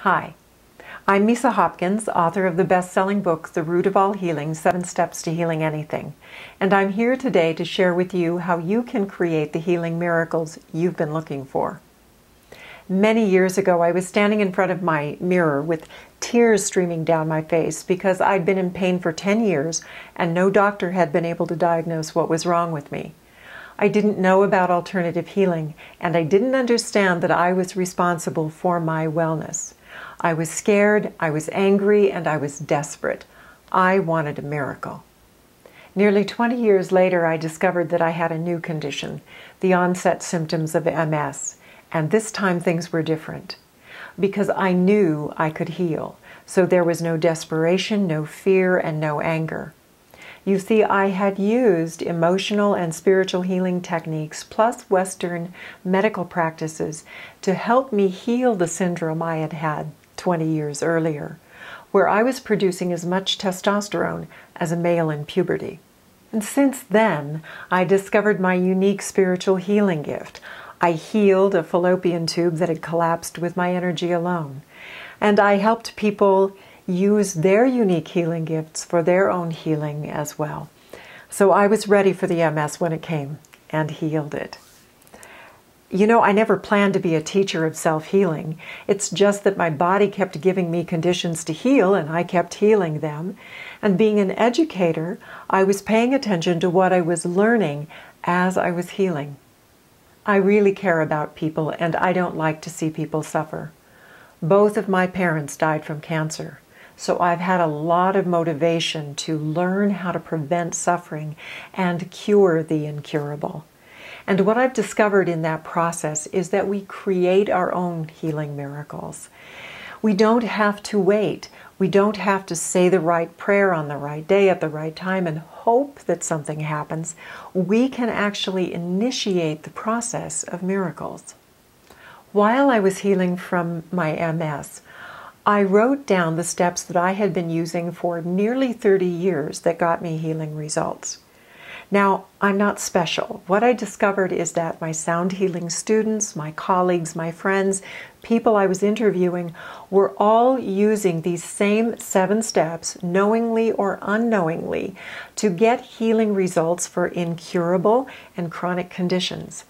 Hi, I'm Misa Hopkins, author of the best-selling book, The Root of All Healing, 7 Steps to Healing Anything. And I'm here today to share with you how you can create the healing miracles you've been looking for. Many years ago, I was standing in front of my mirror with tears streaming down my face because I'd been in pain for 10 years and no doctor had been able to diagnose what was wrong with me. I didn't know about alternative healing, and I didn't understand that I was responsible for my wellness. I was scared, I was angry, and I was desperate. I wanted a miracle. Nearly 20 years later, I discovered that I had a new condition, the onset symptoms of MS, and this time things were different. Because I knew I could heal, so there was no desperation, no fear, and no anger. You see, I had used emotional and spiritual healing techniques plus Western medical practices to help me heal the syndrome I had had 20 years earlier, where I was producing as much testosterone as a male in puberty. And since then, I discovered my unique spiritual healing gift. I healed a fallopian tube that had collapsed with my energy alone. And I helped people use their unique healing gifts for their own healing as well. So I was ready for the MS when it came and healed it. You know, I never planned to be a teacher of self-healing. It's just that my body kept giving me conditions to heal and I kept healing them. And being an educator, I was paying attention to what I was learning as I was healing. I really care about people and I don't like to see people suffer. Both of my parents died from cancer. So I've had a lot of motivation to learn how to prevent suffering and cure the incurable. And what I've discovered in that process is that we create our own healing miracles. We don't have to wait. We don't have to say the right prayer on the right day at the right time and hope that something happens. We can actually initiate the process of miracles. While I was healing from my MS, I wrote down the steps that I had been using for nearly 30 years that got me healing results. Now, I'm not special. What I discovered is that my sound healing students, my colleagues, my friends, people I was interviewing were all using these same 7 steps, knowingly or unknowingly, to get healing results for incurable and chronic conditions.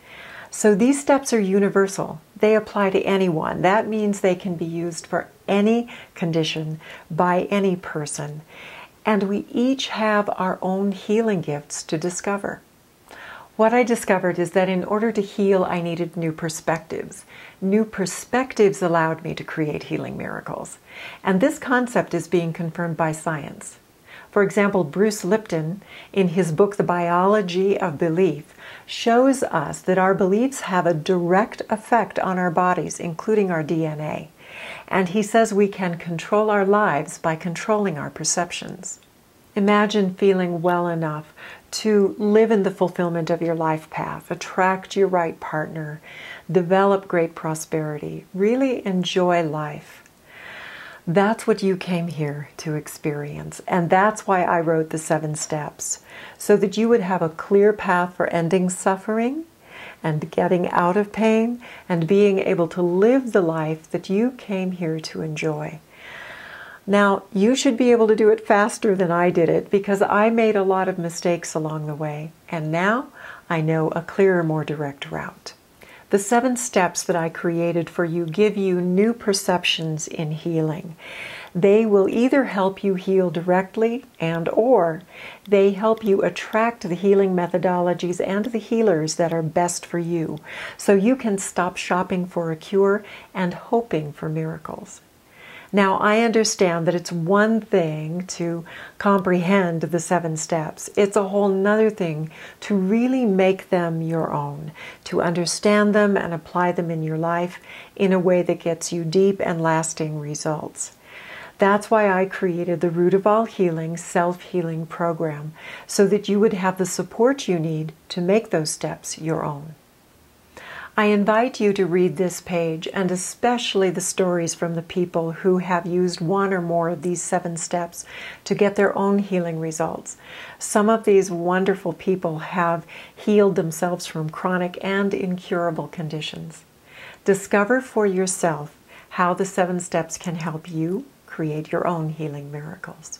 So these steps are universal. They apply to anyone. That means they can be used for any condition by any person. And we each have our own healing gifts to discover. What I discovered is that in order to heal, I needed new perspectives. New perspectives allowed me to create healing miracles. And this concept is being confirmed by science. For example, Bruce Lipton, in his book, The Biology of Belief, shows us that our beliefs have a direct effect on our bodies, including our DNA. And he says we can control our lives by controlling our perceptions. Imagine feeling well enough to live in the fulfillment of your life path, attract your right partner, develop great prosperity, really enjoy life. That's what you came here to experience, and that's why I wrote the 7 steps, so that you would have a clear path for ending suffering and getting out of pain and being able to live the life that you came here to enjoy. Now, you should be able to do it faster than I did it because I made a lot of mistakes along the way, and now I know a clearer, more direct route. The 7 steps that I created for you give you new perceptions in healing. They will either help you heal directly or they help you attract the healing methodologies and the healers that are best for you, so you can stop shopping for a cure and hoping for miracles. Now, I understand that it's one thing to comprehend the 7 steps. It's a whole nother thing to really make them your own, to understand them and apply them in your life in a way that gets you deep and lasting results. That's why I created the Root of All Healing self-healing program, so that you would have the support you need to make those steps your own. I invite you to read this page, and especially the stories from the people who have used one or more of these 7 steps to get their own healing results. Some of these wonderful people have healed themselves from chronic and incurable conditions. Discover for yourself how the 7 steps can help you create your own healing miracles.